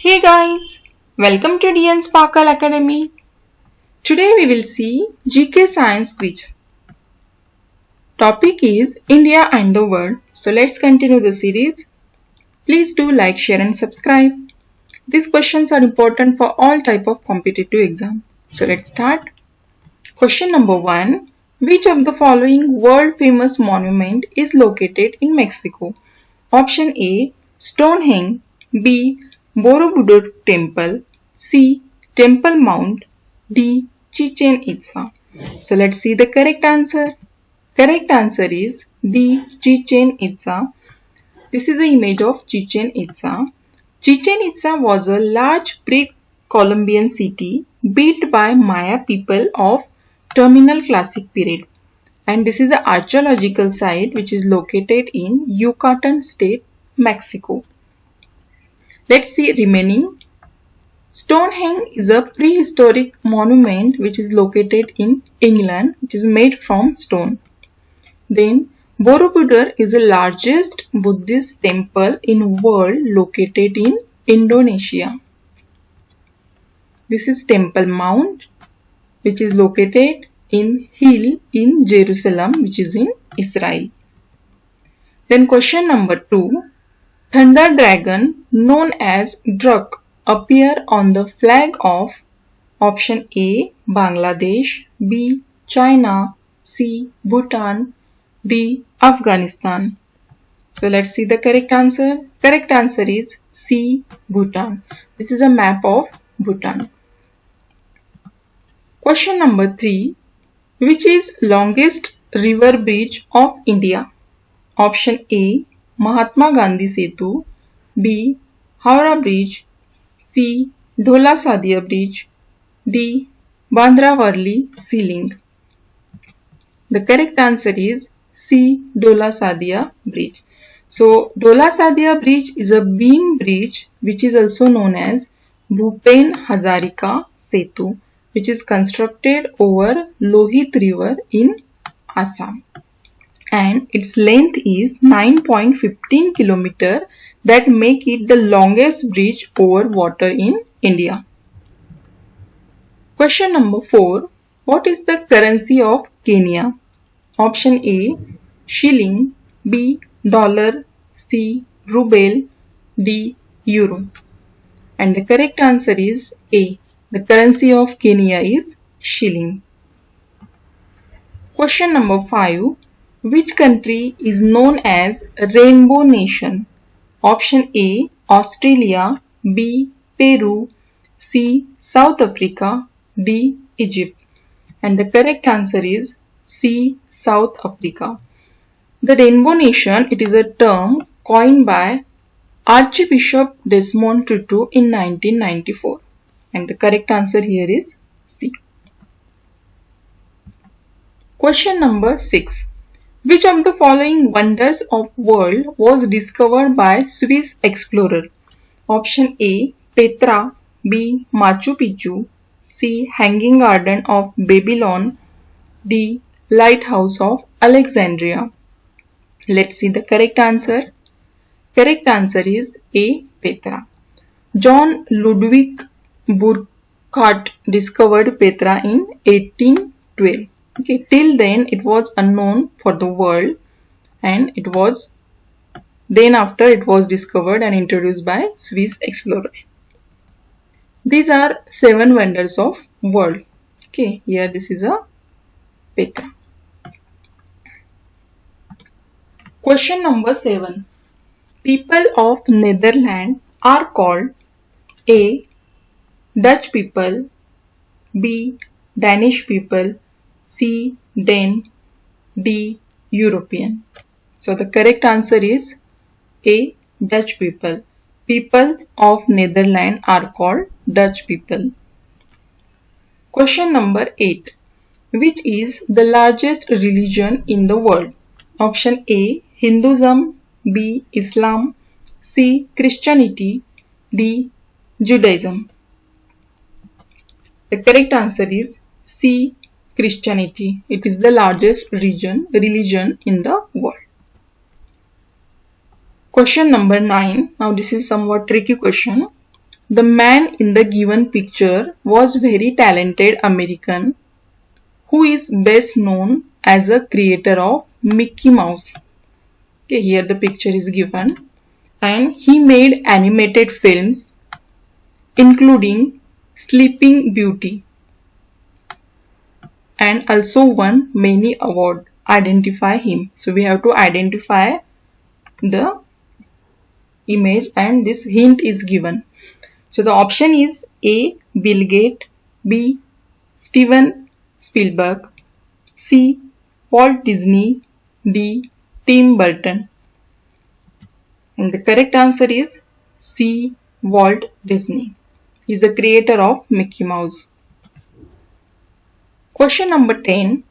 Hey guys, welcome to DN Sparkle Academy. Today we will see GK Science Quiz. Topic is India and the world. So let's continue the series. Please do like, share and subscribe. These questions are important for all type of competitive exam. So let's start. Question number 1. Which of the following world famous monument is located in Mexico? Option A. Stonehenge. B. Borobudur Temple. C. Temple Mount. D. Chichen Itza. So let's see the correct answer. Correct answer is D. Chichen Itza. This is the image of Chichen Itza. Chichen Itza was a large pre-Columbian city built by Maya people of Terminal Classic period. And this is an archaeological site which is located in Yucatan state, Mexico. Let's see remaining. Stonehenge is a prehistoric monument which is located in England, which is made from stone. Then Borobudur is the largest Buddhist temple in world located in Indonesia. This is Temple Mount which is located in hill in Jerusalem, which is in Israel. Then question number 2. Thunder dragon known as Druk appear on the flag of option A. Bangladesh, B. China, C. Bhutan, D. Afghanistan. So let's see the correct answer. Correct answer is C. Bhutan. This is a map of Bhutan. Question number 3. Which is longest river bridge of India? Option A. Mahatma Gandhi Setu, B. Howrah Bridge, C. Dhola Sadia Bridge, D. Bandra Worli Sea Link. The correct answer is C. Dhola Sadia Bridge. So Dhola Sadia Bridge is a beam bridge which is also known as Bhupen Hazarika Setu, which is constructed over Lohit River in Assam. And its length is 9.15 km that make it the longest bridge over water in India. Question number 4. What is the currency of Kenya? Option A. Shilling, B. Dollar, C. Ruble, D. Euro. And the correct answer is A. The currency of Kenya is shilling. Question number 5. Which country is known as Rainbow Nation? Option A. Australia, B. Peru, C. South Africa, D. Egypt. And the correct answer is C. South Africa. The Rainbow Nation, it is a term coined by Archbishop Desmond Tutu in 1994. And the correct answer here is C. Question number 6. Which of the following wonders of world was discovered by Swiss explorer? Option A. Petra, B. Machu Picchu, C. Hanging Garden of Babylon, D. Lighthouse of Alexandria. Let's see the correct answer. Correct answer is A. Petra. John Ludwig Burckhardt discovered Petra in 1812. Okay, till then it was unknown for the world, and it was then after it was discovered and introduced by Swiss explorer. These are 7 wonders of world. Okay, here this is a Petra. Question number 7. People of Netherlands are called A. Dutch people, B. Danish people, C. Dane, D. European. So the correct answer is A. Dutch people. People of Netherlands are called Dutch people. Question number 8. Which is the largest religion in the world? Option A. Hinduism, B. Islam, C. Christianity, D. Judaism. The correct answer is C. Christianity. It is the largest religion in the world. Question number 9. Now this is somewhat tricky question. The man in the given picture was very talented American who is best known as a creator of Mickey Mouse. Okay, here the picture is given, and he made animated films including Sleeping Beauty and also won many awards. Identify him. So we have to identify the image and this hint is given. So the option is A. Bill Gates, B. Steven Spielberg, C. Walt Disney, D. Tim Burton. And the correct answer is C. Walt Disney. He is the creator of Mickey Mouse. Question number 10.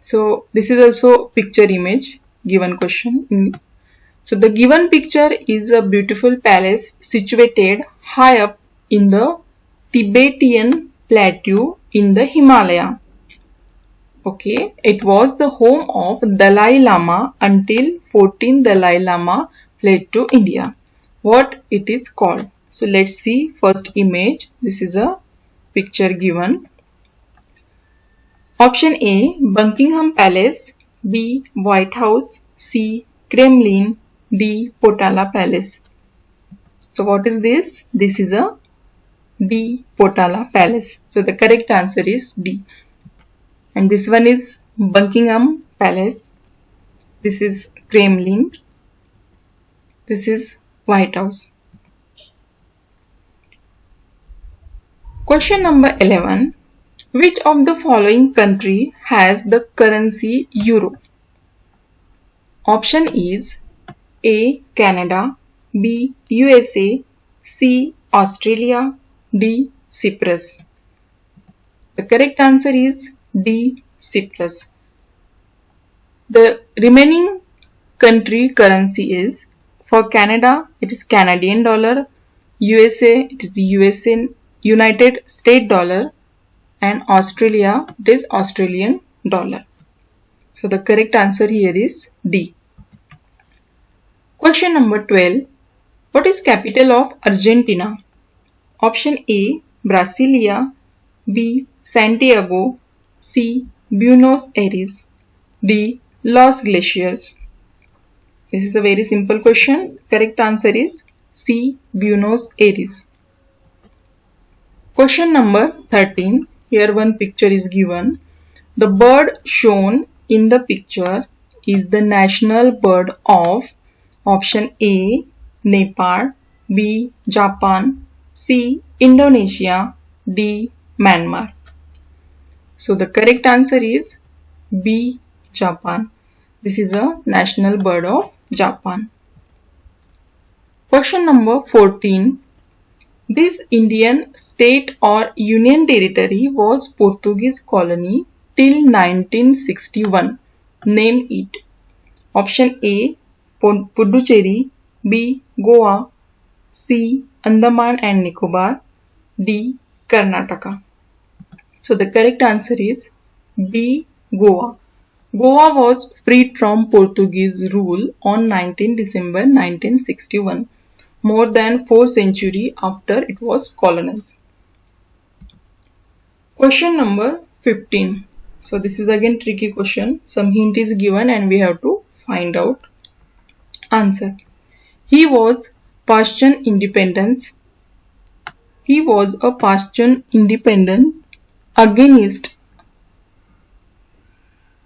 So this is also picture image given question. So the given picture is a beautiful palace situated high up in the Tibetan plateau in the Himalaya. Okay, it was the home of Dalai Lama until 14th Dalai Lama fled to India. What it is called? So let's see first image. This is a picture given. Option A, Buckingham Palace, B, White House, C, Kremlin, D, Potala Palace. So what is this? This is a D, Potala Palace. So the correct answer is D. And this one is Buckingham Palace. This is Kremlin. This is White House. Question number 11. Which of the following country has the currency euro? Option is A. Canada, B. USA, C. Australia, D. Cyprus. The correct answer is D. Cyprus. The remaining country currency is, for Canada it is Canadian dollar, USA it is United States dollar, and Australia it is Australian dollar. So the correct answer here is D. Question number 12. What is capital of Argentina? Option A, Brasilia, B, Santiago, C, Buenos Aires, D, Los Glaciers. This is a very simple question. Correct answer is C, Buenos Aires. Question number 13. Here one picture is given. The bird shown in the picture is the national bird of option A, Nepal, B, Japan, C, Indonesia, D, Myanmar. So the correct answer is B, Japan. This is a national bird of Japan. Question number 14. This Indian state or union territory was Portuguese colony till 1961. Name it. Option A, Puducherry, B, Goa, C, Andaman and Nicobar, D, Karnataka. So the correct answer is B, Goa. Goa was freed from Portuguese rule on 19 December 1961, more than 4 centuries after it was colonized. Question number 15. So this is again tricky question. Some hint is given and we have to find out answer. He was Pashtun independence. He was a Pashtun independent against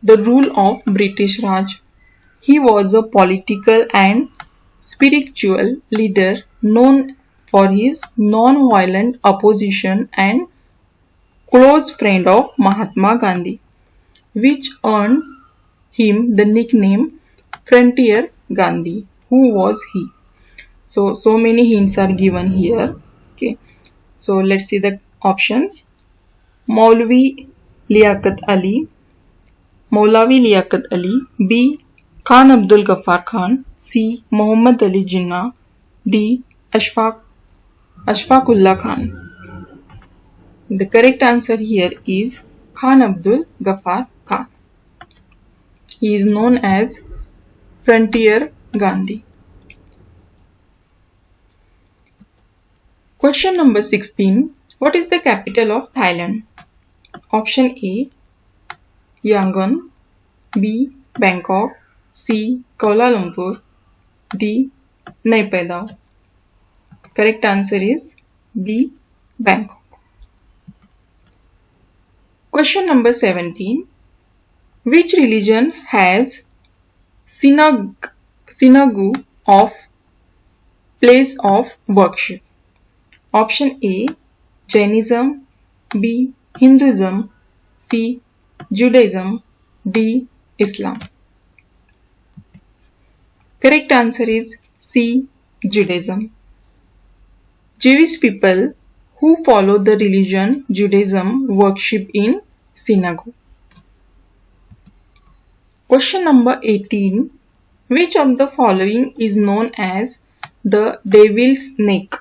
the rule of British Raj. He was a political and spiritual leader known for his non-violent opposition and close friend of Mahatma Gandhi, which earned him the nickname Frontier Gandhi. Who was he? So many hints are given here. Okay, so let's see the options. Maulavi Liaquat Ali, B, Khan Abdul Ghaffar Khan, C, Muhammad Ali Jinnah, D, Ashfaqullah Khan. The correct answer here is Khan Abdul Ghaffar Khan. He is known as Frontier Gandhi. Question number 16. What is the capital of Thailand? Option A, Yangon, B, Bangkok, C, Kuala Lumpur, D, Naypyidaw. Correct answer is B, Bangkok. Question number 17. Which religion has synagogue of place of worship? Option A, Jainism, B, Hinduism, C, Judaism, D, Islam. Correct answer is C, Judaism. Jewish people who follow the religion Judaism worship in synagogue. Question number 18. Which of the following is known as the devil's snake?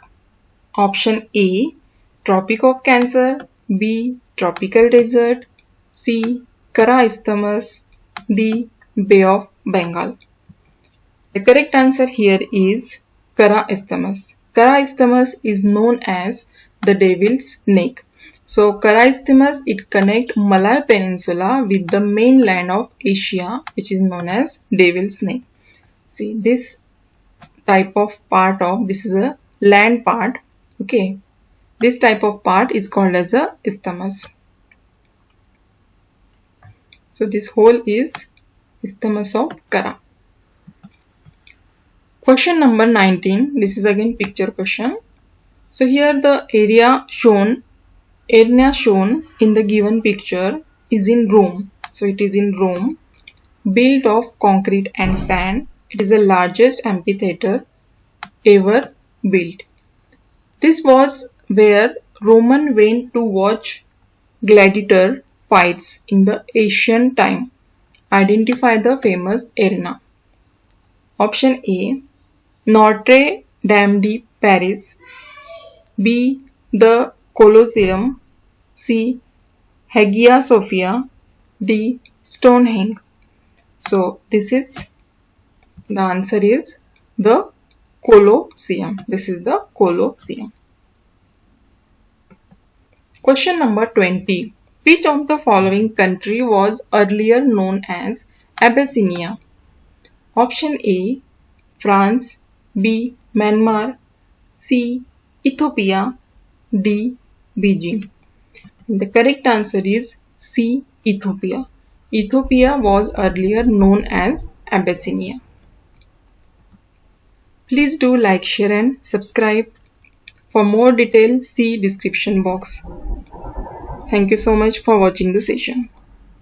Option A, Tropic of Cancer, B, Tropical Desert, C, Kara Isthmus, D, Bay of Bengal. The correct answer here is Kara Isthmus. Kara Isthmus is known as the devil's snake. So Kara Isthmus, it connects Malay Peninsula with the mainland of Asia, which is known as devil's snake. See, this type of part of, this is a land part. Okay, this type of part is called as a isthmus. So this whole is isthmus of Kara. Question number 19. This is again picture question. So here the area shown in the given picture is in Rome. So it is in Rome, built of concrete and sand. It is the largest amphitheater ever built. This was where Romans went to watch gladiator fights in the ancient time. Identify the famous arena. Option A, Notre Dame de Paris, B, the Colosseum, C, Hagia Sophia, D, Stonehenge. So this is the answer is the Colosseum. This is the Colosseum. Question number 20. Which of the following country was earlier known as Abyssinia? Option A, France, B, Myanmar, C, Ethiopia, D, Beijing. The correct answer is C, Ethiopia. Ethiopia was earlier known as Abyssinia. Please do like, share and subscribe. For more detail, see description box. Thank you so much for watching the session.